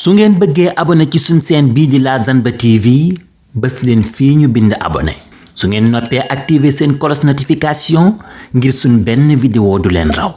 su ngeen bëggee abonné ci suñ chaîne bii di La Zanba TV bës leen fii ñu bind abonné su ngeen noppee activer seen cloche notification ngir suñ benn vidéo du leen raw.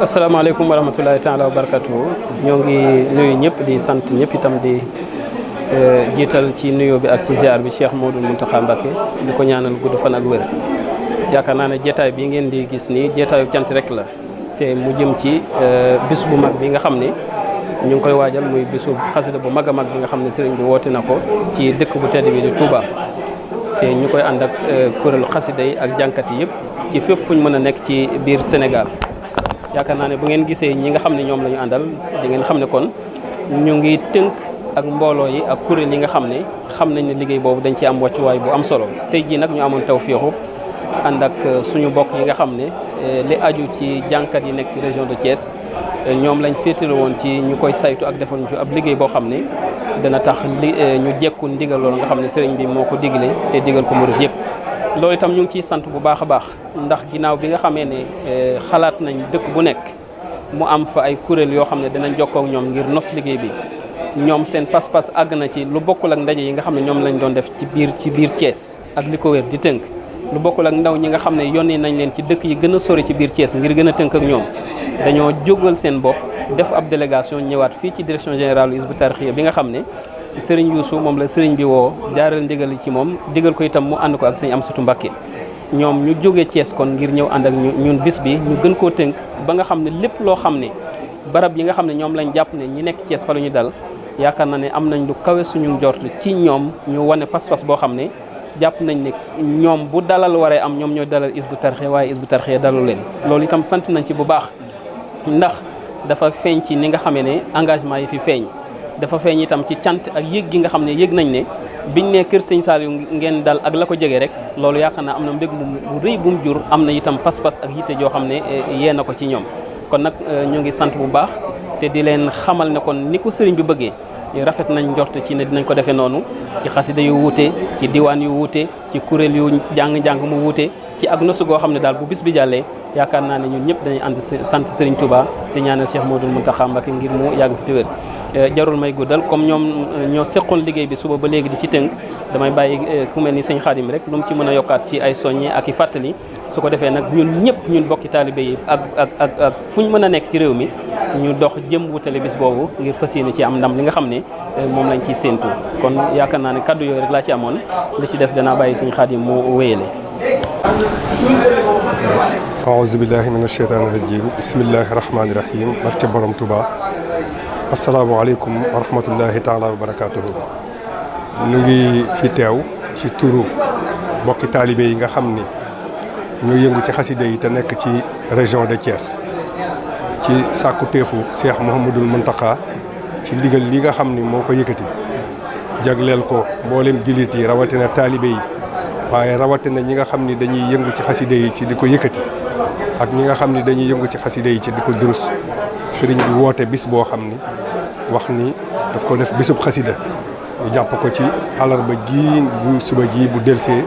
asalaamaaleykum wa rahmatulahi taala wa barakatuhu ñoo ngi nuyu ñëpp di sant ñëpp itam di jiital ci nuyoo bi ak ci ziar bi Cheikh Modou Mountakha Mbacké di ko ñaanal gudd fan ak wér. yaakaar naa ne jeetaay bi ngeen di gis nii jeetaayu cant rek la te mu jëm ci bis bu mag bi nga xam ne ñu ngi koy waajal muy bisu xasida bu mag a mag bi nga xam ne sëriñ bi woote na ko ci dëkk bu tedd bi di Touba. te ñu koy ànd ak kuréelu xasida yi ak jànkat yi yëpp ci fépp fu ñu mën a nekk ci biir Sénégal. yaakaar naa ne bu ngeen gisee ñi nga xam ne ñoom la ñu àndal di ngeen xam ne kon ñu ngi tënk ak mbooloo yi ak kuréel yi nga xam ne xam nañ ne liggéey boobu dañ ci am wàccuwaay bu am solo. tey jii nag ñu amoon tawfeexu ànd ak suñu bokk yi nga xam ne li aju ci jànkat yi nekk ci région de Thiès ñoom lañ féetale woon ci ñu koy saytu ak defoon ci ab liggéey boo xam ne dana tax ñu jekku ndigal loolu nga xam ne sëriñ bi moo ko digle te digal ko murid yëpp. loolu itam ñu ngi ciy sant bu baax a baax ndax ginnaaw bi nga xamee ne xalaat nañ dëkk bu nekk mu am fa ay kuréel yoo xam ne dinañ jokkoo ak ñoom ngir nos liggéey bi ñoom seen pas-pas àgg na ci lu bokkul ak ndaje yi nga xam ne ñoom lañ doon def ci biir Thiès ak li ko wér di tënk. lu bokkul ak ndaw ñi nga xam ne yónnee nañ leen ci dëkk yi gën a sori ci biir Thiès ngir gën a tënk ak ñoom dañoo jógal seen bopp def ab délégation ñëwaat fii ci direction générale Hizbut Tarqiyyah bi nga xam ne sëriñ Youssou moom la sëriñ bi woo jaaral ndigal ci moom digal ko itam mu ànd ko ak sëñ Amsatou Mbacké ñoom ñu jógee Thiès kon ngir ñëw ànd ak ñun bis bi ñu gën koo tënk ba nga xam ne lépp loo xam ne barab yi nga xam ne ñoom lañ jàpp ne ñi nekk Thiès fa la ñu dal yaakaar na ne am nañ lu kawe suñu njort ci ñoom ñu wane pas-pas boo xam ne jàpp nañ ne ñoom bu dalal waree am ñoom ñooy dalal Hizbut Tarqiyyah waaye Hizbut Tarqiyyah dalu leen loolu itam sant nañ ci bu baax ndax dafa feeñ ci ni nga xamee ne engagement yi fi feeñ dafa feeñ itam ci cant ak yëg gi nga xam ne yëg nañ ne biñ ne kër sëñ Saliou ngeen dal ak la ko jege rek loolu yaakaar naa am na mbég mu rëy bu mu jur am na itam pas-pas ak yitte joo xam ne yee na ko ci ñoom kon nag ñu ngi sant bu baax te di leen xamal ne kon ni ko sëriñ bi bëggee rafet nañ njort ci ne dinañ ko defee noonu ci xasida yu wuute ci diwaan yu wuute ci kuréel yu jàng-jàng mu wuute ci ak nosu goo xam ne daal bu bis bi jàllee yaakaar naa ne ñun ñëpp dañuy ànd sant Serigne Touba te ñaanal Cheikh Mouhamadoul Mountakha Mbacké ngir mu yàgg fi te wér jarul may guddal comme ñoom ñoo seqoon liggéey bi suba ba léegi di ci tënk damay bàyyi ku mel ni sëñ Xaadim rek lu mu ci mën a yokkaat ci ay soññe ak i fàttali su ko defee nag ñun ñëpp ñun bokki taalibe yi ak fu ñu mën a nekk ci réew mi ñu dox jëm wutale bis boobu ngir fas yéene ci am ndam li nga xam ne moom lañ ciy séentu kon yaakaar naa ne kaddu yooyu rek laa ci amoon li ci des danaa bàyyi sëñ Xaadim mu wéyale. aouzu billahi min asheytaani rajim bismillahi rahmaani rahim barke borom Touba asalaamaaleykum wa rahmatullahi taala wa barakatuhu ñu ngi fi teew ci turu bokki taalibe yi nga xam ni ñoo yëngu ci xasida yi te nekk ci région de Thiès ci sàkku teefu Cheikh Mouhamadoul Mountakha ci ndigal li nga xam ni moo ko yëkkati jagleel ko mboolem jullit yi rawatina taalibe yi waaye rawatina ñi nga xam ni dañuy yëngu ci xasida yi ci di ko yëkkati ak ñi nga xam ni dañuy yëngu ci xasida yi ci di ko durus sëriñ bi woote bis boo xam ni wax ni daf ko def bisub xasida ñu jàpp ko ci àllarba ji bu suba ji bu delsee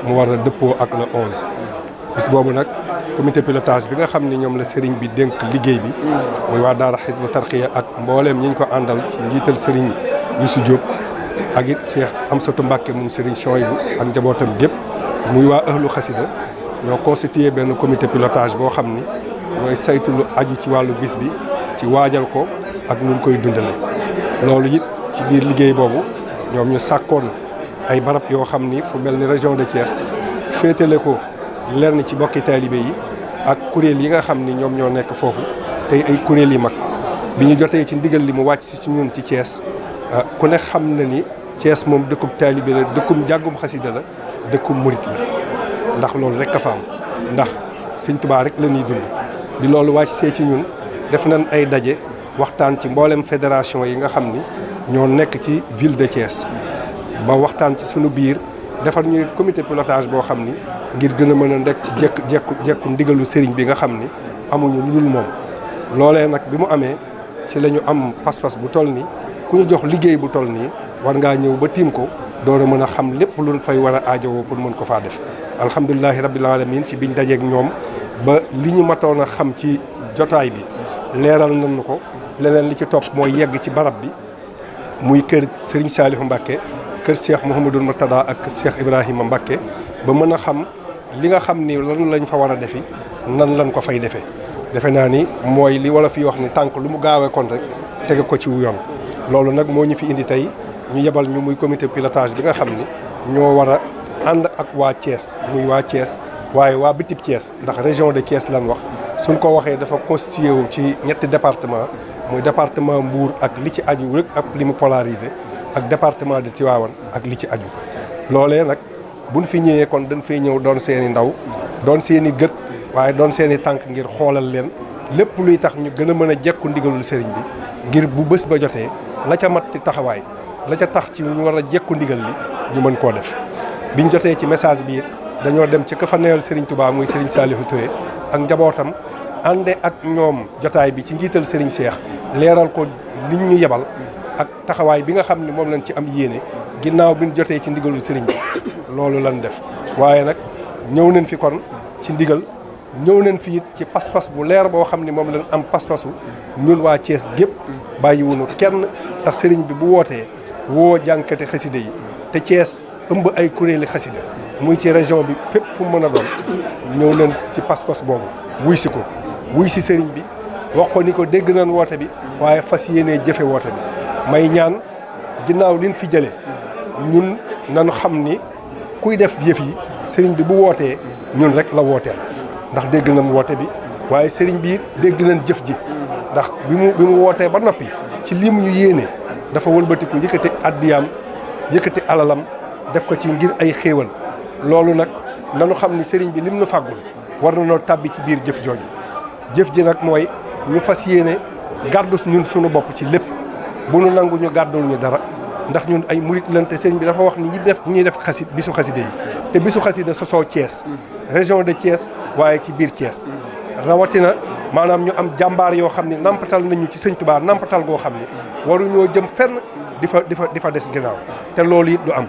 mu war a dëppoo ak le 11 bis boobu nag comité pilotage bi nga xam ni ñoom la sëriñ bi dénk liggéey bi muy waa daara Hizbut Tarqiyyah ak mbooleem ñi ñu ko àndal ci njiital sëriñ Youssou Diop ak it Cheikh Amsatou Mbacké moom sëriñ Chouaïbou ak njabootam gépp muy waa ahlu xasida ñoo constitué benn comité pilotage boo xam ni ñooy saytu lu aju ci wàllu bis bi ci waajal ko ak nu koy dundale loolu it ci biir liggéey boobu ñoom ñu sàkkoon ay barab yoo xam ni fu mel ni région de Thiès féetale ko lenn ci bokki taalibe yi ak kuréel yi nga xam ni ñoom ñoo nekk foofu tey ay kuréel yi mag bi ñu jotee ci ndigal li mu wàcc si ci ñun ci Thiès ku ne xam na ni Thiès moom dëkkub taalibe la dëkkum jàngum xasida la dëkkum murit la ndax loolu rek a fa am ndax Sëñ Tuubaa rek la ñuy dund bi loolu wàcc see ci ñun def nañ ay daje waxtaan ci mboolem fédération yi nga xam ni ñoo nekk ci ville de Thiès ba waxtaan ci sunu biir defar ñu comité pilotage boo xam ni ngir gën a mën a ndekk jekku ndigalu sëriñ bi nga xam ni amuñu lu dul moom loolee nag bi mu amee ci la ñu am pas-pas bu toll nii ku ñu jox liggéey bu toll nii war ngaa ñëw ba tiim ko door a mën a xam lépp lu fay war a aajowoo pour mën ko faa def alhamdulilahi rabbil alamin ci biñ dajeeg ñoom ba li ñu matoon a xam ci jotaay bi leeral nañu ko leneen li ci topp mooy yegg ci barab bi muy kër Serigne Saliou Mbacké kër Cheikh Mouhamadoul Mourtada ak Cheikh Ibrahima Mbacké ba mën a xam li nga xam ni lan lañ fa war a defi nan lañ ko fay defee defe naa ni mooy li wala fi wax ni tànk lu mu gaawee kon rek tege ko ci yoon loolu nag moo ñu fi indi tey ñu yebal ñu muy comité pilotage bi nga xam ni ñoo war a ànd ak waa Thiès muy waa Thiès waaye waa bitib Thiès ndax région de Thiès lan wax suñ ko waxee dafa constitué wu ci ñetti département muy département Mbour ak li ci aju rek ak li mu polarisé ak département de Tivaouane ak li ci aju loolee nag buñ fi ñëwee kon dañ fay ñëw doon seen i ndaw doon seen i gët waaye doon seen i tànk ngir xoolal leen lépp luy tax ñu gën a mën a jekku ndigalul sëriñ bi ngir bu bés ba jotee la ca mat ci taxawaay la ca tax ci ñu war a jekku ndigal li ñu mën koo def. biñ jotee ci message bi dañoo dem ci ka fa neyal Serigne Touba muy Serigne Saliou Touré ak njabootam ànde ak ñoom jotaay bi ci njiital Serigne Cheikh leeral ko liñ ñu yebal ak taxawaay bi nga xam ne moom lañ ci am yéene ginnaaw biñ jotee ci ndigalul Serigne bi loolu lañ def. waaye nag ñëw nañ fi kon ci ndigal ñëw nañ fi it ci pas-pas bu leer boo xam ne moom lañ am pas-pasu ñun waa Thiès gépp bàyyiwunu kenn ndax Serigne bi bu wootee woo jànkati xasida yi te Thiès ëmb ay kuréeli xasida muy ci région bi fépp fu mu mën a doon ñëw nañ ci pas-pas boobu wuy si ko wuy si sëriñ bi wax ko ni ko dégg nañ woote bi waaye fas yéenee jëfe woote bi may ñaan ginnaaw liñ fi jëlee ñun nañu xam ni kuy def yëf yi sëriñ bi bu wootee ñun rek la wooteel ndax dégg nañ woote bi waaye sëriñ bi dégg nañ jëf ji ndax bi mu wootee ba noppi ci lim ñu yéene dafa wëlbatiku yëkkati addiyaam yëkkati alalam def ko ci ngir ay xéewal loolu nag nanu xam ni sëriñ bi lim nu fàggul war na noo tàbbi ci biir jëf jooju jëf ji nag mooy ñu fas yéene gàddu ñun suñu bopp ci lépp bu nu nangu ñu gàddul ñu dara ndax ñun ay murit lan te sëriñ bi dafa wax ni ñuy def bisu xaside yi te bisu xaside sosoo Thiès région de Thiès waaye ci biir Thiès rawatina maanaam ñu am jàmbaar yoo xam ne nampatal nañu ci sëñ Tuubaa nampatal goo xam ne waruñoo jëm fenn di fa des ginnaaw te loolu it du am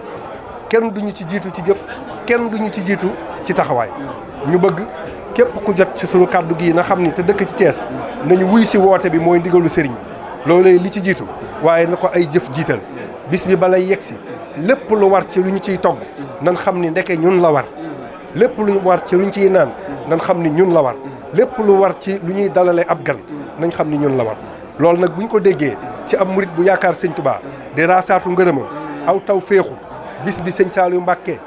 kenn duñu ci jiitu ci jëf kenn duñu ci jiitu ci taxawaay ñu bëgg képp ku jot ci sunu kàddu gii na xam ni te dëkk ci Thiès nañu wuy si woote bi mooy ndigalu sëriñ bi loolee li ci jiitu waaye na ko ay jëf jiital bis bi balay yegg si lépp lu war ci lu ñu ciy togg nan xam ni ndeke ñun la war lépp lu war ci lu ñu ciy naan nan xam ni ñun la war lépp lu war ci lu ñuy dalalee ab gan nañ xam ni ñun la war loolu nag bu ñu ko déggee ci am murit bu yaakaar sëñ Tuubaa di raasaatu ngërëmam aw taw féexu bis bi sëñ Saliou Mbacké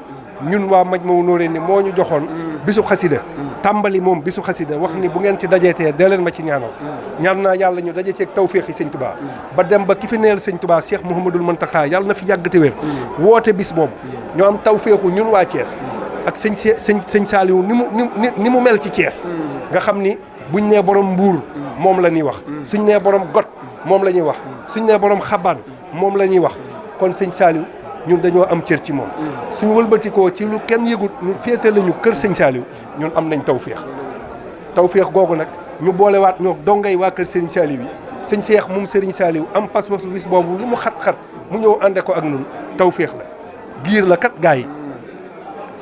ñun waa Majmahun Nurayni ni moo ñu joxoon bisu xasida tàmbali moom bisu xasida wax ni bu ngeen ci dajeetee dee leen ma ci ñaanal ñaan naa yàlla ñu daje ceeg tawféexi sëñ Tuubaa ba dem ba ki fi neel sëñ Tuubaa Cheikh Mouhamadoul Mountakha yàlla na fi yàgg te wér woote bis boobu ñoo am tawféexu ñun waa Thiès ak sëñ Saliou ni mu mel ci Thiès nga xam ni buñ nee borom mbuur moom la ñuy wax suñ nee borom got moom la ñuy wax suñ nee borom xabaan moom la ñuy wax kon sëñ Saliou ñun dañoo am cër ci moom suñu wëlbatikoo ci lu kenn yëgut ñu féete lañu kër sëñ Saliou ñun am nañ tawféex googu nag ñu boolewaat ñoo dongay waa kër sëriñ Saliou yi sëñ Cheikh moom sëriñ Saliou am pas-pasu bis boobu lu mu xat-xat mu ñëw ànde ko ak ñun tawféex la giir la kat gaa yi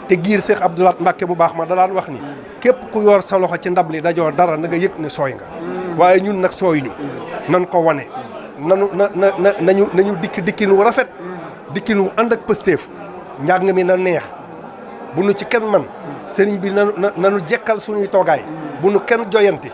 te giir Cheikh Abdoulaye Mbacké bu baax ma da daan wax ni képp ku yor sa loxo ci ndab li dajoo dara na nga yëg ne sooy nga waaye ñun nag sooy ñu nan ko wane nañu dikkin wu rafet dikkin wu ànd ak pëstéef njàng mi na neex bu nu ci kenn man sëriñ bi nanu jekkal suñuy toogaay bu nu kenn joyanti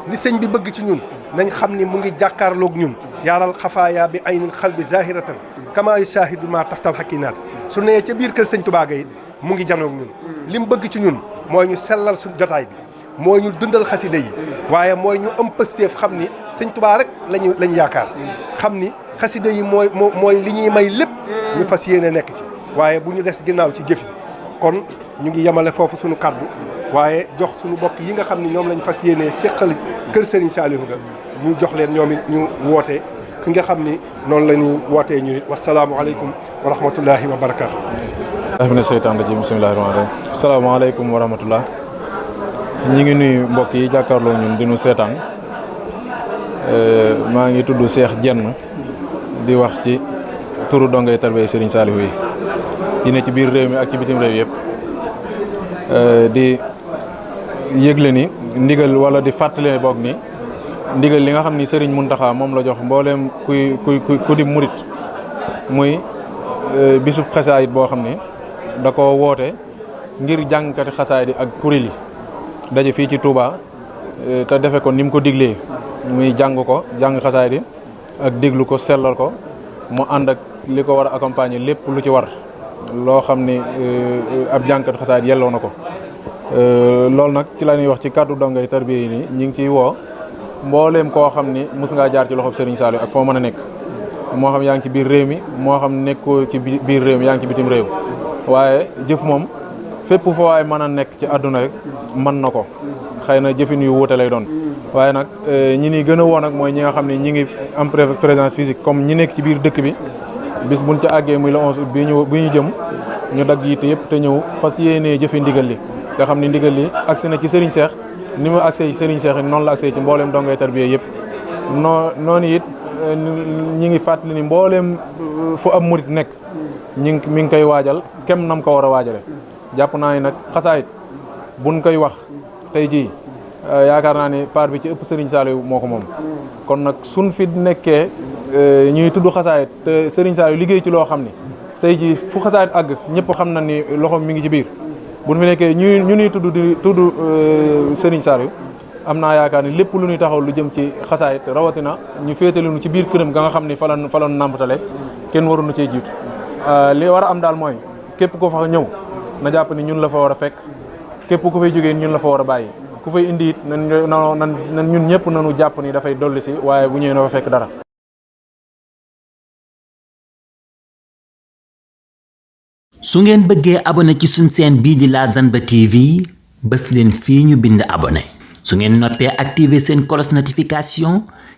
li sëñ bi bëgg ci ñun nañ xam ni mu ngi jàkkaarloog ñun yaaral xafaaya bi aynil xal bi zahiratan kama yusahidu ma taxtal xakinaat su nee ca biir kër sëñ Tuubaa ga it mu ngi janoog ñun li mu bëgg ci ñun mooy ñu sellal suñ jotaay bi mooy ñu dundal xasida yi waaye mooy ñu am pëstéef xam ni sëñ Tuubaa rek lañu yaakaar xam ni xasida yi mooy li ñuy may lépp ñu fas yéene nekk ci waaye bu ñu des ginnaaw ci jëf yi kon ñu ngi yemale foofu suñu kaddu waaye jox suñu bokk yi nga xam ni ñoom lañ fas yéene séqal kër Serigne Saliou nga ñu jox leen ñoom it ñu woote ki nga xam ni noonu la ñu wootee ñu nit wasalaamualeykum wa rahmatullahi wa barakaatu. mina seytaan rajim bismillahi rahmaani rahim asalaamaaleykum wa rahmatullah ñi ngi nuyu mbokk yi jàkkaarloo ñun di nu seetaan maa ngi tudd Cheikh Diène di wax ci turu dongay tarbiyee Serigne Saliou yi di ne ci biir réew mi ak ci bitim réew yëpp di yëgle ni ndigal wala di fàttali boog ni ndigal li nga xam ni Serigne Mountakha moom la jox mbooleem ku di murit muy bisub xasaayit boo xam ni da ko woote ngir jàngkati xasaayit yi ak kuréel yi daje fii ci Touba te defe ko ni mu ko diglee muy jàng xasaayit yi ak déglu ko sellal ko mu ànd ak li ko war a accompagner lépp lu ci war loo xam ni ab jàngkat xasaayit yelloo na ko loolu nag ci la ñuy wax ci kàddu dongay tarbiya yi nii ñu ngi ciy woo mbooleem koo xam ni mos ngaa jaar ci loxob Serigne Saliou ak foo mën a nekk moo xam yaa ngi ci biir réew mi moo xam nekkoo ci biir réew mi yaa ngi ci bitim réew waaye jëf moom fépp fa waaye mën a nekk ci àdduna rek mën na ko xëy na jëfin yu wuute lay doon waaye nag ñi ni gën a woo nag mooy ñi nga xam ne ñi ngi am présence physique comme ñi nekk ci biir dëkk bi bis buñ ca àggee muy le 11 août bi ñu jëm ñu dagg yitte yëpp te ñëw fas yéenee jëfe ndigal li nga xam ne ndigal li agsi na ci Serigne Cheikh ni mu agsee ci Serigne Cheikh noonu la agsee ci mbooleem dongay tarbiya yëpp noonu it ñi ngi fàttali ni mbooleem fu am murit nekk mi ngi koy waajal kem nam ko war a waajale jàpp naa ni nag xasaayit buñ koy wax tey jii yaakaar naa ni part bi ci ëpp Serigne Saliou moo ko moom kon nag suñ fi nekkee ñuy tudd xasaayit te Serigne Saliou liggéey ci loo xam ni tey jii fu xasaayit àgg ñëpp xam na ni loxoom mi ngi ci biir buñ fi nekkee ñu ñuy tudd Serigne Saliou am naa yaakaar ni lépp lu ñuy taxaw lu jëm ci xasaayit rawatina ñu féetale ci biir këram ga nga xam ni fa la nàmpatale kenn waruñu cee jiitu li war a am daal mooy képp ko fa ñëw na jàpp ni ñun la fa war a fekk képp ku fay jógee ñun la fa war a bàyyi ku fay indi it nan ñun ñëpp nañu jàpp ni dafay dolli si waaye bu ñëwee na fa fekk dara. su ngeen bëggee abonné ci suñ chaîne bii di Lazane-Ba TV bës leen fii ñu bind abonné su ngeen noppee activer seen cloche notification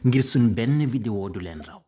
ngir suñ benn vidéo du leen raw.